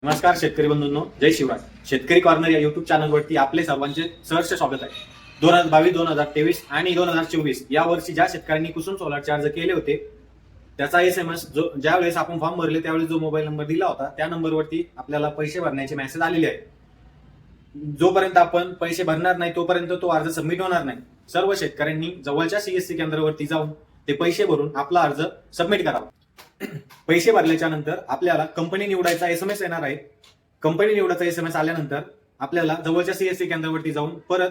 नमस्कार शेतकरी बंधूंनो, जय शिवराज. शेतकरी कॉर्नर या युट्यूब चॅनलवरती आपले सर्वांचे सहर्ष स्वागत आहे. 2022, 2023 आणि 2024 या वर्षी ज्या शेतकऱ्यांनी कुसुम सोलारचे अर्ज केले होते त्याचा SMS जो ज्या वेळेस आपण फॉर्म भरले त्यावेळेस जो मोबाईल नंबर दिला होता त्या नंबरवरती आपल्याला पैसे भरण्याचे मेसेज आलेले आहे. जोपर्यंत आपण पैसे भरणार नाही तोपर्यंत तो अर्ज सबमिट होणार नाही. सर्व शेतकऱ्यांनी जवळच्या CSC केंद्रावरती जाऊन ते पैसे भरून आपला अर्ज सबमिट करावा. पैसे भरल्याच्या नंतर आपल्याला कंपनी निवडायचा SMS येणार आहे. कंपनी निवडायचा SMS आल्यानंतर आपल्याला जवळच्या CSC केंद्रावरती जाऊन परत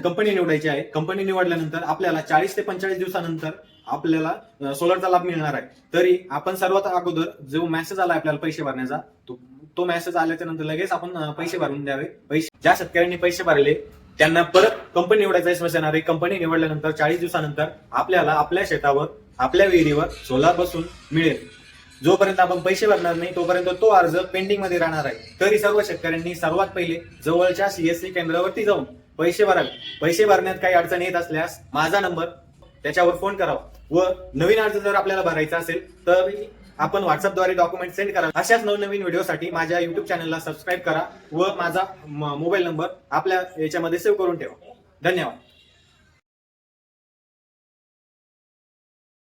कंपनी निवडायची आहे. कंपनी निवडल्यानंतर आपल्याला 40 ते 45 दिवसानंतर आपल्याला सोलरचा लाभ मिळणार आहे. तरी आपण सर्वात अगोदर जो मेसेज आला आपल्याला पैसे भरण्याचा तो मेसेज आल्याच्या नंतर लगेच आपण पैसे भरून द्यावे. ज्या शेतकऱ्यांनी पैसे भरले त्यांना परत कंपनी निवडायचा SMS येणार आहे. कंपनी निवडल्यानंतर 40 दिवसानंतर आपल्याला आपल्या शेतावर आपल्या विहिरीवर सोलार बसून मिळेल. जोपर्यंत आपण पैसे भरणार नाही तोपर्यंत तो अर्ज पेंडिंग मध्ये राहणार आहे. तरी सर्व शेतकऱ्यांनी सर्वात पहिले जवळच्या CSC केंद्रावरती जाऊन पैसे भरावे. पैसे भरण्यात काही अडचण येत असल्यास माझा नंबर त्याच्यावर फोन करावा व नवीन अर्ज जर आपल्याला भरायचा असेल तर आपण व्हॉट्सअपद्वारे डॉक्युमेंट सेंड करा. अशाच नवनवीन व्हिडिओसाठी माझ्या युट्यूब चॅनलला सबस्क्राईब करा व माझा मोबाईल नंबर आपल्या याच्यामध्ये सेव्ह करून ठेवा. धन्यवाद.